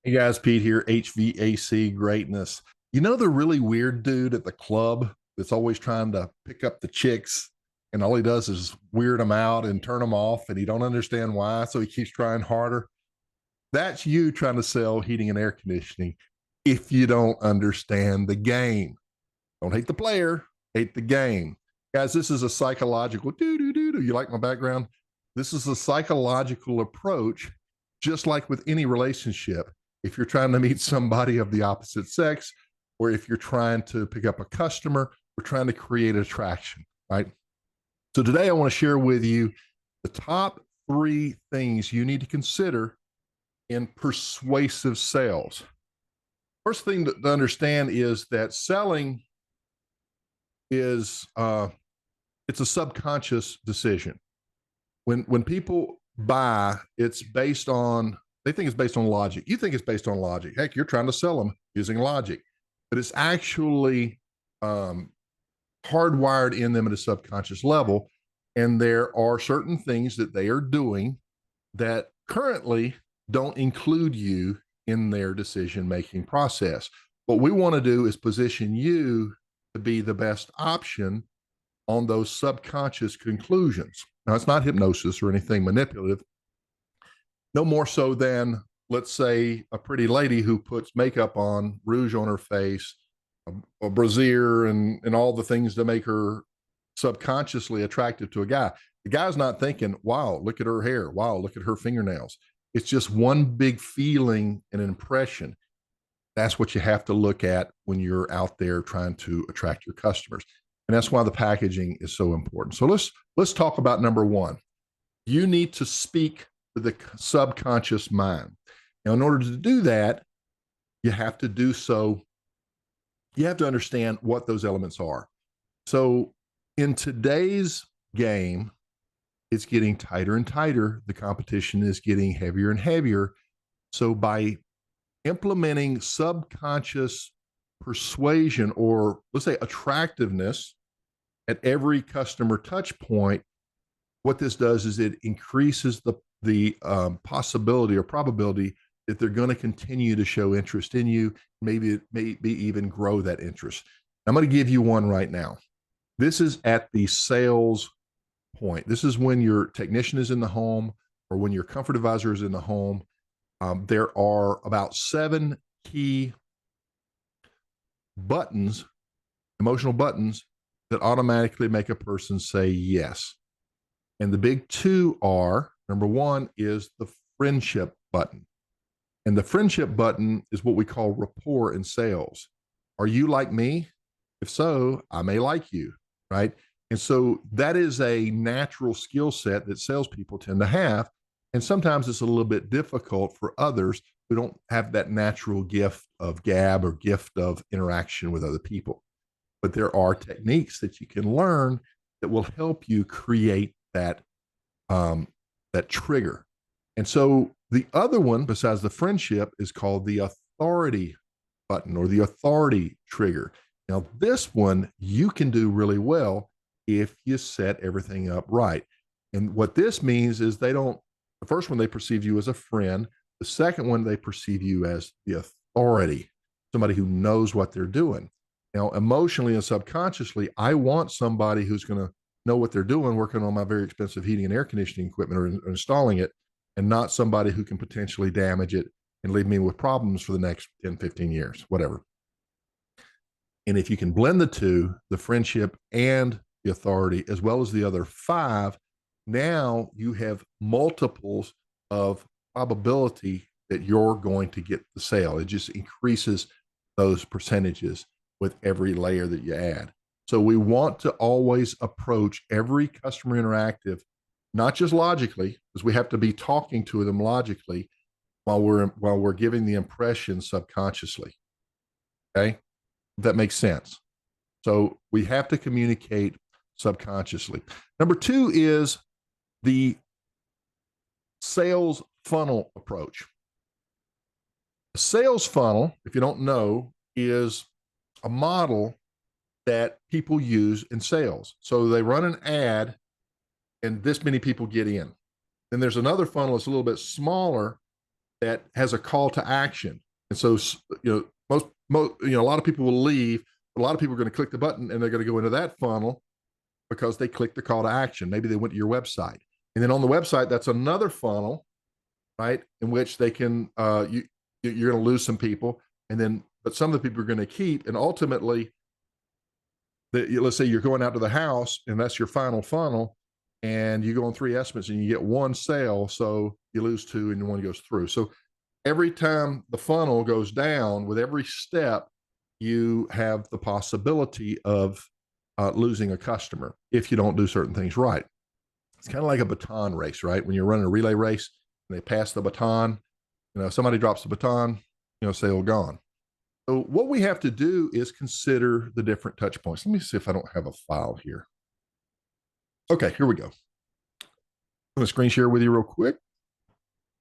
Hey guys, Pete here, HVAC Greatness. You know the really weird dude at the club that's always trying to pick up the chicks and all he does is weird them out and turn them off and he don't understand why, so he keeps trying harder. That's you trying to sell heating and air conditioning if you don't understand the game. Don't hate the player, hate the game. Guys, this is a psychological do. You like my background? This is a psychological approach, just like with any relationship. If you're trying to meet somebody of the opposite sex, or if you're trying to pick up a customer, we're trying to create attraction, right? So today I want to share with you the top 3 things you need to consider in persuasive sales. First thing to understand is that selling is it's a subconscious decision. When people buy, it's based on, they think it's based on logic. You think it's based on logic. Heck, you're trying to sell them using logic, but it's actually hardwired in them at a subconscious level. And there are certain things that they are doing that currently don't include you in their decision-making process. What we want to do is position you to be the best option on those subconscious conclusions. Now, it's not hypnosis or anything manipulative, no more so than, let's say, a pretty lady who puts makeup on, rouge on her face, a brassiere, and all the things to make her subconsciously attractive to a guy. The guy's not thinking, wow, look at her hair. Wow, look at her fingernails. It's just one big feeling and impression. That's what you have to look at when you're out there trying to attract your customers. And that's why the packaging is so important. So let's talk about number 1. You need to speak to the subconscious mind. Now, in order to do that, you have to do so. You have to understand what those elements are. So in today's game, it's getting tighter and tighter. The competition is getting heavier and heavier. So by implementing subconscious persuasion, or let's say attractiveness, at every customer touch point, what this does is it increases the possibility or probability that they're going to continue to show interest in you, maybe even grow that interest. I'm going to give you one right now. This is at the sales point. This is when your technician is in the home or when your comfort advisor is in the home. There are about 7 key buttons, emotional buttons, that automatically make a person say yes. And the big 2 are, number 1 is the friendship button. And the friendship button is what we call rapport in sales. Are you like me? If so, I may like you, right? And so that is a natural skill set that salespeople tend to have. And sometimes it's a little bit difficult for others who don't have that natural gift of gab or gift of interaction with other people. But there are techniques that you can learn that will help you create that that trigger. And so the other one, besides the friendship, is called the authority button or the authority trigger. Now, this one you can do really well if you set everything up right. And what this means is the first one, they perceive you as a friend. The second one, they perceive you as the authority, somebody who knows what they're doing. Now, emotionally and subconsciously, I want somebody who's going to know what they're doing, working on my very expensive heating and air conditioning equipment or installing it, and not somebody who can potentially damage it and leave me with problems for the next 10, 15 years, whatever. And if you can blend the 2, the friendship and the authority, as well as the other 5, now you have multiples of probability that you're going to get the sale. It just increases those percentages with every layer that you add. So we want to always approach every customer interactive, not just logically, because we have to be talking to them logically while we're giving the impression subconsciously. Okay, that makes sense. So we have to communicate subconsciously. Number 2 is the sales funnel approach. A sales funnel, if you don't know, is a model that people use in sales. So they run an ad and this many people get in. Then there's another funnel that's a little bit smaller that has a call to action. And so, most, a lot of people will leave. A lot of people are going to click the button and they're going to go into that funnel because they clicked the call to action. Maybe they went to your website. And then on the website, that's another funnel, right? In which they can, you're going to lose some people. And then, but some of the people are going to keep. And ultimately, let's say you're going out to the house and that's your final funnel, and you go on 3 estimates and you get 1 sale. So you lose 2 and 1 goes through. So every time the funnel goes down, with every step, you have the possibility of losing a customer if you don't do certain things right. It's kind of like a baton race, right? When you're running a relay race and they pass the baton, somebody drops the baton, sale gone. So what we have to do is consider the different touch points. Let me see if I don't have a file here. Okay, here we go. I'm going to screen share with you real quick.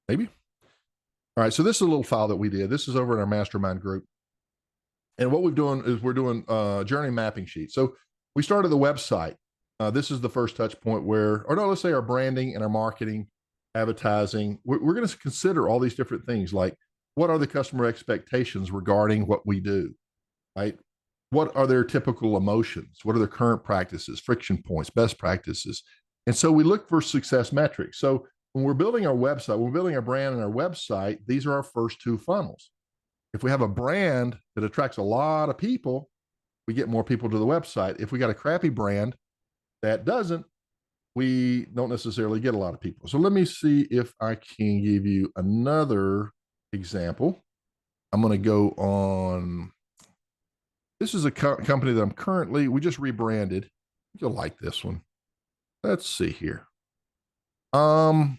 Maybe. All right, so this is a little file that we did. This is over in our mastermind group. And what we're doing is we're doing a journey mapping sheet. So we started the website. This is the first touch point let's say our branding and our marketing, advertising. We're going to consider all these different things, like what are the customer expectations regarding what we do, right? What are their typical emotions? What are their current practices, friction points, best practices? And so we look for success metrics. So when we're building our website, when we're building our brand and our website, these are our first 2 funnels. If we have a brand that attracts a lot of people, we get more people to the website. If we got a crappy brand that doesn't, we don't necessarily get a lot of people. So let me see if I can give you another example. I'm going to go on. This is a company that we just rebranded. You'll like this one. Let's see here. So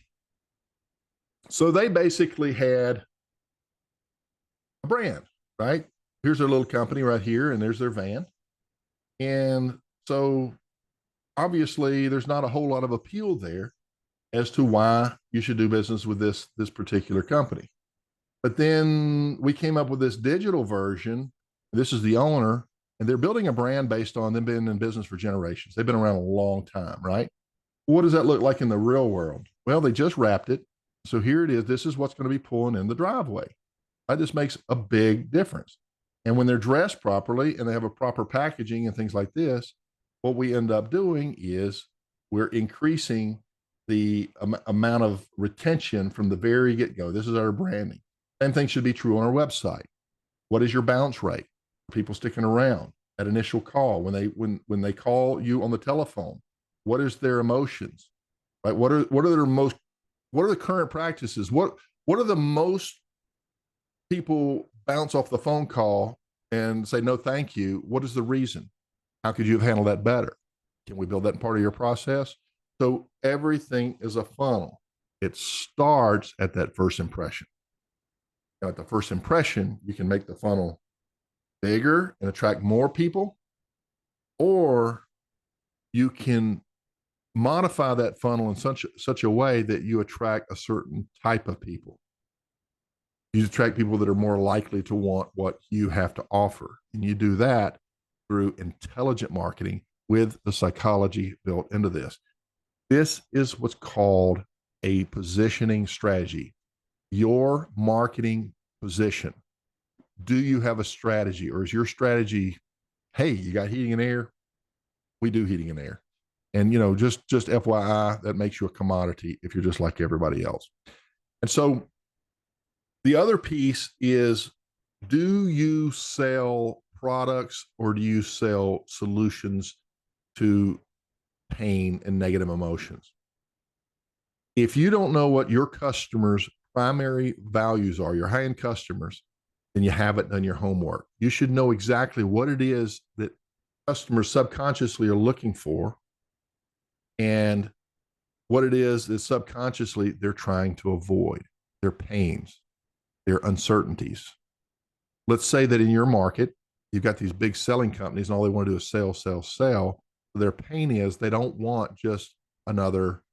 they basically had a brand, right? Here's their little company right here, and there's their van. And so obviously there's not a whole lot of appeal there as to why you should do business with this particular company. But then we came up with this digital version. This is the owner, and they're building a brand based on them being in business for generations. They've been around a long time, right? What does that look like in the real world? Well, they just wrapped it. So here it is. This is what's going to be pulling in the driveway. Right? This makes a big difference. And when they're dressed properly and they have a proper packaging and things like this, what we end up doing is we're increasing the amount of retention from the very get-go. This is our branding. Same thing should be true on our website. What is your bounce rate? People sticking around, that initial call, when they call you on the telephone, what is their emotions? Right? What are the current practices? What are the most people bounce off the phone call and say no thank you? What is the reason? How could you have handled that better? Can we build that in part of your process? So everything is a funnel. It starts at that first impression. Now, at the first impression, you can make the funnel bigger and attract more people, or you can modify that funnel in such a way that you attract a certain type of people. You attract people that are more likely to want what you have to offer. And you do that through intelligent marketing with the psychology built into this. This is what's called a positioning strategy. Your marketing position. Do you have a strategy, or is your strategy, hey, you got heating and air? We do heating and air. And, just FYI, that makes you a commodity if you're just like everybody else. And so the other piece is, do you sell products or do you sell solutions to pain and negative emotions? If you don't know what your customers' primary values are, your high-end customers, then you haven't done your homework. You should know exactly what it is that customers subconsciously are looking for, and what it is that subconsciously they're trying to avoid, their pains, their uncertainties. Let's say that in your market, you've got these big selling companies and all they want to do is sell, sell, sell. Their pain is they don't want just another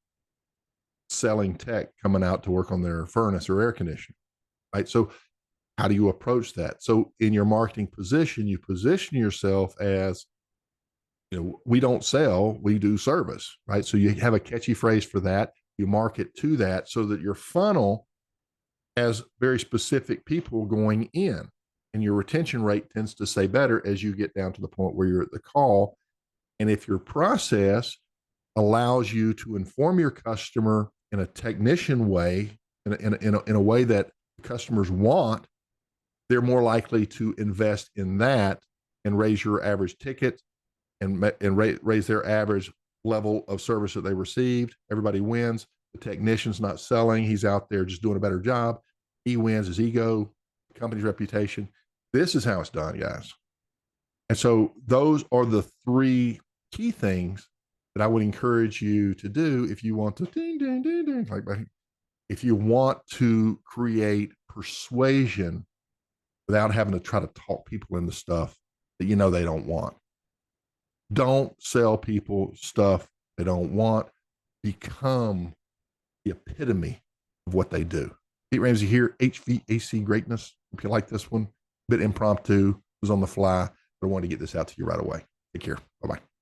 selling tech coming out to work on their furnace or air conditioner, right? So how do you approach that? So in your marketing position, you position yourself as, we don't sell, we do service, right? So you have a catchy phrase for that. You market to that so that your funnel has very specific people going in, and your retention rate tends to stay better as you get down to the point where you're at the call. And if your process allows you to inform your customer in a technician way, in a way that customers want, they're more likely to invest in that and raise your average ticket and raise their average level of service that they received. Everybody wins. The technician's not selling. He's out there just doing a better job. He wins his ego, company's reputation. This is how it's done, guys. And so those are the three key things that I would encourage you to do if you want to ding, ding, ding, ding, like if you want to create persuasion without having to try to talk people into stuff that you know they don't want. Don't sell people stuff they don't want. Become the epitome of what they do. Pete Ramsey here, HVAC Greatness. If you like this one, a bit impromptu, was on the fly, but I wanted to get this out to you right away. Take care. Bye-bye.